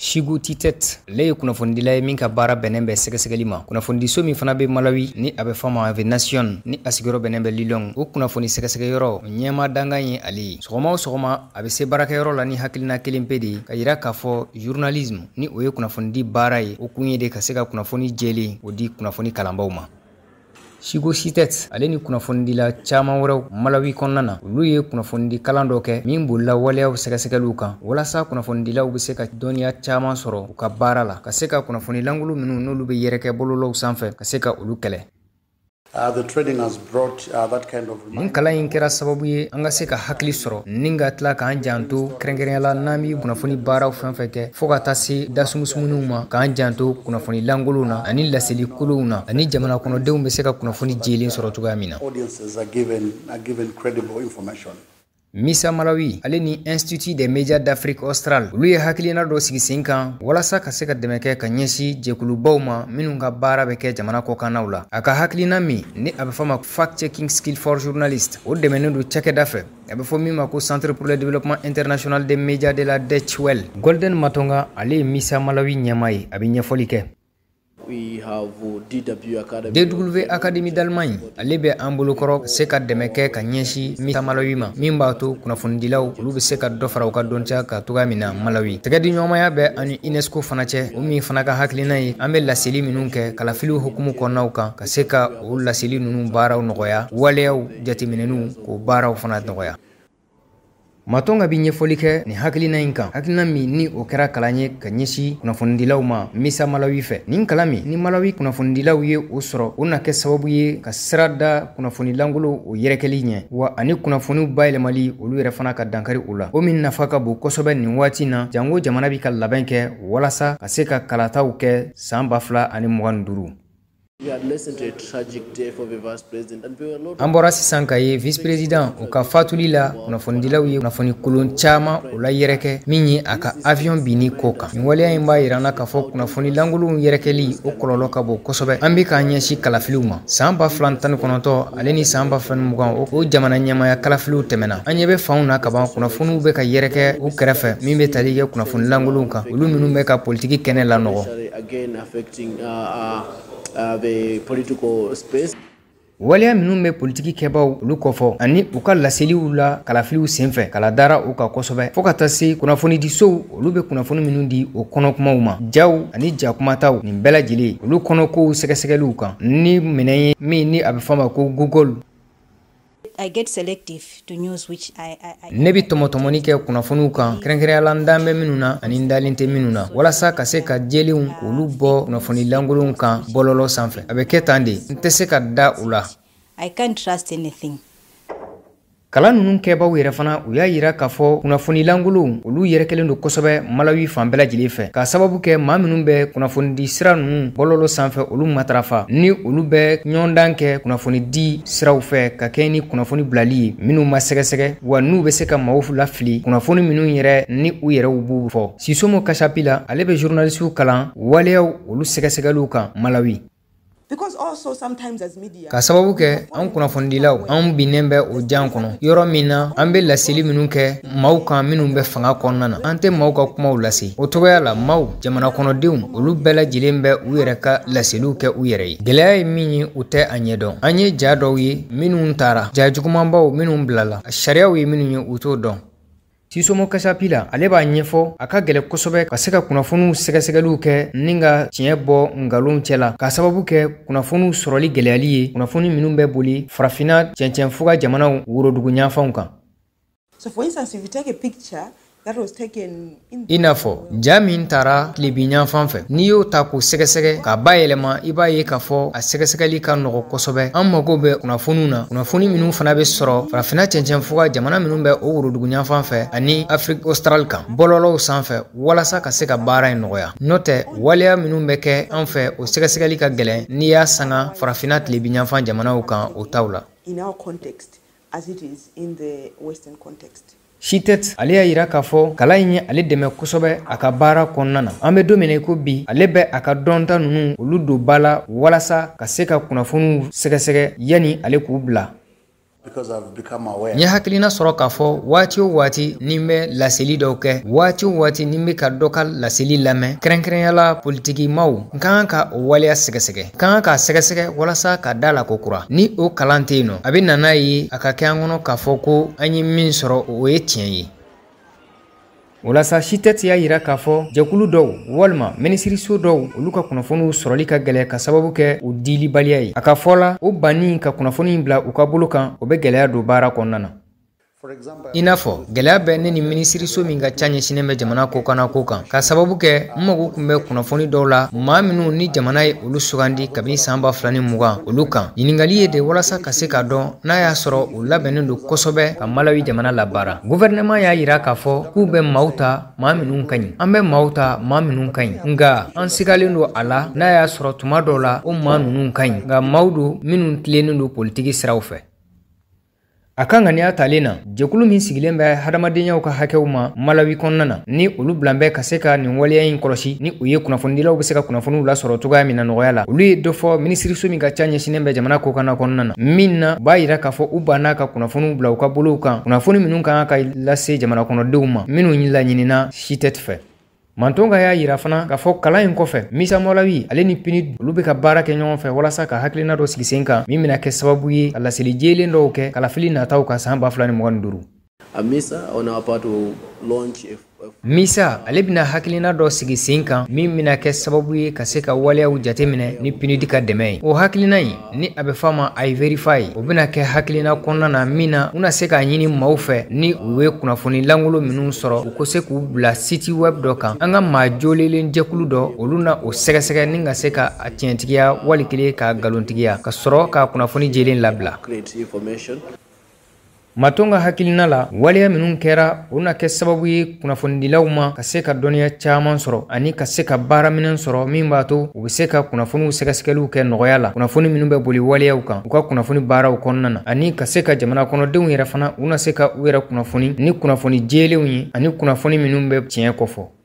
Shigu Titet le ye kunnafondila ye min ka baara bɛnnen bɛ sɛgɛsɛgɛli ma. Kunnafonidiso min fana bɛ Malawi ni a bɛ fɔ ma Ave Nation ni a sigiyɔrɔ bɛnnen bɛ Lilong. O kunnafoni sɛgɛsɛgɛyɔrɔ ɲɛma dangan ye ale ye. Sɔgɔma o sɔgɔma a bɛ se baarakɛyɔrɔ la ni hakilina kelen pe de ye ka yira k'a fɔ journalisme ni o ye kunnafonidi baara ye. O kun ye de ka se ka kunnafoni jɛlen o di kunnafoni kalanbaw ma. Shigu Titet ale ni kunnafonidila caman wɛrɛw Malawi kɔnɔna na olu ye kunnafonidi kalan dɔ kɛ min bolila waleyaw sɛgɛsɛgɛliw kan walasa kunnafonidilaw bɛ se ka dɔnniya caman sɔrɔ u ka baara la ka se ka kunnafoni langolo minnu n'olu bɛ yɛrɛkɛ bololaw sanfɛ ka se ka olu kɛlɛ. The training has brought that kind of nin kalan in kɛra sababu ye an ka se ka hakili sɔrɔ ni ka tila k'an janto kɛrɛnkɛrɛnyala n'an bɛ kunnafoni baaraw fɛn fɛn kɛ fo ka taa se dasumusumuniw ma k'an janto kunnafoni langolow na ani laseli kolow na ani jamana kɔnɔdenw bɛ se ka kunnafoni jɛlen sɔrɔ cogoya min na. Audiences are given credible information. Misa Malawi ale ni Institut des Médias d'Afrique Australe olu ye hakilina dɔ sigi sen kan walasa ka se ka dɛmɛ kɛ ka ɲɛsin jɛkulubaw ma minnu ka baara bɛ kɛ jamana kɔkannaw la. A ka hakilina min ni a bɛ fɔ ma fact checking skill for journalists o dɛmɛnen don cakɛda fɛ a bɛ fɔ min ma ko Centre pour le développement international des médias de la Deutsche Welle. Golden Matonga ale ye Misa Malawi ɲɛma ye a bɛ ɲɛfɔli kɛ. We have DW Academy. DW Academy d'Allemagne ale bɛ an bolokɔrɔ se ka dɛmɛ kɛ ka ɲɛsin Misa Malawi ma min b'a to kunnafonidilaw olu bɛ se ka dɔ fara u ka dɔnniya kan cogoya min na Malawi. Tɛgɛdiɲɔgɔnmaya bɛ ani UNESCO fana cɛ o min fana ka hakilina ye an bɛ laseli minnu kɛ kalafiliw hukumu kɔnɔnaw kan ka se ka o laseli ninnu baaraw nɔgɔya waleyaw jateminɛniw k'o baaraw fana nɔgɔya. Matonga bi ɲɛfɔli kɛ ni hakilina in kan hakilina min ni o kɛra kalan ye ka ɲɛsin kunnafonidilaw ma Misa Malawi fɛ. Nin kalan min ni Malawi kunnafonidilaw ye o sɔrɔ o na kɛ sababu ye ka sira da kunnafoni langolo o yɛrɛkɛli ɲɛ wa ani kunnafoniw bayɛlɛmali olu yɛrɛ fana ka dankari o la. O min nafa ka bon kosɛbɛ nin waati na jango jamana bi ka labɛn kɛ walasa ka se ka kalataw kɛ san 2025. We had listened to a tragic day for the vice president and we were not. An bɔra sisan ka ye vice president o ka fatuli la kunnafonidilaw ye kunnafoni kolon caman o la yɛrɛkɛ min ye a ka avion binni ko kan. Nin waleya in b'a yirana k'a fɔ kunnafoni langolow yɛrɛkɛli o kɔlɔlɔ ka bon kosɛbɛ. An bɛ k'an ɲɛsin kalafiliw ma. San 2019 ale ni san 2020 o jamana ɲɛmaya kalafiliw tɛmɛna. An ɲɛ bɛ fanw na kaban kunnafoniw bɛ ka yɛrɛkɛ u kɛrɛfɛ min bɛ tali kɛ kunnafoni langolow kan olu minnu bɛ ka politiki kɛnɛ la nɔgɔ. Again affecting the political space. Waleya minnu bɛ politiki kɛbaw olu kɔfɔ ani u ka laseliw la kalafiliw senfɛ kala dara u ka kosɛbɛ fo ka taa se kunnafonidisow olu bɛ kunnafoni minnu di o kɔnɔkumaw ma jaw ani jakumataw nin bɛɛ lajɛlen olu kɔnɔkow sɛgɛsɛgɛliw kan ni minɛn ye min ni a bɛ fɔ ma ko Google. I get selective to news which I ne bi tɔmɔtɔmɔni kɛ kunnafoniw kan kɛrɛnkɛrɛnyala n dalen bɛ minnu na ani n dalen tɛ minnu na walasa ka se ka jɛlenw k'olu bɔ kunnafoni langolow kan bɔlɔlɔ sanfɛ a bɛ kɛ tan de n tɛ se ka da u la. I can't trust anything. Kalan ninnu kɛbaw yɛrɛ fana u y'a yira k'a fɔ kunnafoni langolow olu yɛrɛkɛlen don kosɛbɛ Malawi fan bɛɛ lajɛlen fɛ k'a sababu kɛ maa minnu bɛ kunnafonidi sira ninnu bɔlɔlɔ sanfɛ olu matarafa ni olu bɛ ɲɔgɔndan kɛ kunnafonidi siraw fɛ ka kɛ ni kunnafoni bilali ye minnu ma sɛgɛsɛgɛ wa n'u bɛ se ka maaw lafili kunnafoni minnu yɛrɛ ni u yɛrɛw b'u fɔ. Sisomo Kasapila ale bɛ journalistiw kalan waleyaw olu sɛgɛsɛgɛliw kan Malawi. Because also sometimes as media Ka sababu kɛ an kunnafonidilaw an binnen bɛ o jan kɔnɔ yɔrɔ min na an bɛ laseli minnu kɛ maaw kan minnu bɛ fanga kɔnɔna na an tɛ maaw ka kumaw lase o cogoya la maaw jamana kɔnɔdenw olu bɛɛ lajɛlen bɛ u yɛrɛ ka laseliw kɛ u yɛrɛ ye. Gɛlɛya ye min ye u tɛ a ɲɛdɔn an ye ja dɔw ye minnu taara ja jugumanbaw minnu bilala sariyaw ye minnu ye u t'o dɔn. Sisomo Kasapila ale b'a ɲɛfɔ a ka gɛlɛ kosɛbɛ ka se ka kunnafoniw sɛgɛsɛgɛliw kɛ ni ka tiɲɛ bɔ ngalonw cɛla ka sababu kɛ kunnafoniw sɔrɔli gɛlɛyali ye kunnafoni minnu bɛ boli farafina cɛncɛnfuga jamanaw worodugu ɲafanw kan. So for instance, if you take a picture that was taken in I n'a fɔ ja min taara tilebi ɲafan fɛ n'i y'o ta k'o sɛgɛsɛgɛ k'a bayɛlɛma i b'a ye k'a fɔ a sɛgɛsɛgɛli ka nɔgɔ kosɛbɛ an mago bɛ kunnafoniw na kunnafoni minnu fana bɛ sɔrɔ farafina cɛncɛnfuga jamana minnu bɛ o worodugu ɲafan fɛ ani Afrique Australe kan bɔlɔlɔw sanfɛ walasa ka se ka baara in nɔgɔya n'o tɛ waleya minnu bɛ kɛ an fɛ o sɛgɛsɛgɛli ka gɛlɛn n'i y'a sanga farafina tilebi ɲafan jamanaw kan o taw la. in our context as it is in the Western context. Titet ale y'a yira k'a fɔ kalan in ye ale dɛmɛ kosɛbɛ a ka baara kɔnɔna na. An bɛ don min na i ko bi ale bɛ a ka dɔnta ninnu olu don ba la walasa ka se ka kunnafoniw sɛgɛsɛgɛ yani ale k'u bila. because I've become aware. Nye hakilina sɔrɔ k'a fɔ waati o waati ni n bɛ laseli dɔw kɛ waati o waati ni n bɛ ka dɔ ka laseli lamɛn kɛrɛnkɛrɛnyala politikimaw n ka kan ka o waleya sɛgɛsɛgɛ n ka kan k'a sɛgɛsɛgɛ walasa ka da la ko kura ni o kalan tɛ yen nɔ a bɛ na n'a ye a ka kɛ an kɔnɔ k'a fɔ ko an ye min sɔrɔ o ye tiɲɛ ye. Walasa si tɛ y'a yira k'a fɔ jɛkulu dɔw walima minisiriso dɔw olu ka kunnafoniw sɔrɔli ka gɛlɛ ka sababu kɛ o dilibaliya ye a ka fɔ la o banni ka kunnafoni bila u ka bolo kan o bɛ gɛlɛya don baara kɔnɔna na. I n'a fɔ gɛlɛya bɛ ne ni minisiriso min ka ca ɲɛsinnen bɛ jamana ko kan ka sababu kɛ n mago kun bɛ kunnafoni dɔw la maa minnu ni jamana ye olu sugandi kabini san 2020 olu kan ɲininkali ye de walasa ka se k'a dɔn n'a y'a sɔrɔ u labɛnnen don kosɛbɛ ka Malawi jamana labaara. Gouvernement y'a yira k'a fɔ k'u bɛ maaw ta maa minnu ka ɲi an bɛ maaw ta maa minnu ka ɲi nka an sigalen don a la n'a y'a sɔrɔ tuma dɔw la o maa ninnu ka ɲi nka maaw don minnu tilennen don politiki siraw fɛ. A ka ŋaniya talen na jɛkulu min sigilen bɛ hadamadenyaw ka hakɛw ma Malawi kɔnɔna na ni olu bilan bɛ ka se ka nin waleya in kɔlɔsi ni u ye kunnafonidilaw bɛ se ka kunnafoniw lasɔrɔ cogoya min na nɔgɔya la olu ye dɔ fɔ minisiriso min ka ca ɲɛsinnen bɛ jamana ko kan kɔnɔna na min na b'a yira k'a fɔ u banna ka kunnafoniw bila u ka bolow kan kunnafoni minnu kan ka lase jamana kɔnɔdenw ma minnu laɲinina si tɛ fɛ. Mantonga y'a yira fana k'a fɔ kalan in kɔfɛ Misa Malawi ale ni PNUD olu bɛ ka baara kɛ ɲɔgɔn fɛ walasa ka hakilina dɔ sigi sen kan min bɛna kɛ sababu ye ka laseli jɛlen dɔw kɛ kalafili nataw ka san 2025. Misa on our part to launch Misa ale bɛna hakilina dɔ sigi sen kan min bɛna kɛ sababu ye ka se ka waleyaw jateminɛ ni PNUD ka dɛmɛ ye. O hakilina in ni a bɛ f'a ma iVerify o bɛna kɛ hakilina kɔnɔna na min na u na se k'a ɲini maaw fɛ ni u ye kunnafoni langolo minnu sɔrɔ u ko se k'u bila site web dɔ kan an ka maa jɔlenlen jɛkulu dɔ olu na o sɛgɛsɛgɛ ni ka se ka a tiɲɛtigiya wali kelen ka galontigiya ka sɔrɔ ka kunnafoni jɛlen labila. Matonga hakilina la waleya minnu kɛra o na kɛ sababu ye kunnafonidilaw ma ka se ka dɔnniya caman sɔrɔ ani ka se ka baara minɛn sɔrɔ min b'a to u bɛ se ka kunnafoniw sɛgɛsɛgɛliw kɛ nɔgɔya la kunnafoni minnu bɛ boli waleyaw kan u ka kunnafoni baaraw kɔnɔna na ani ka se ka jamana kɔnɔdenw yɛrɛ fana u na se ka u yɛrɛ kunnafoni ni kunnafoni jɛlenw ye ani kunnafoni minnu bɛ tiɲɛ kɔfɔ.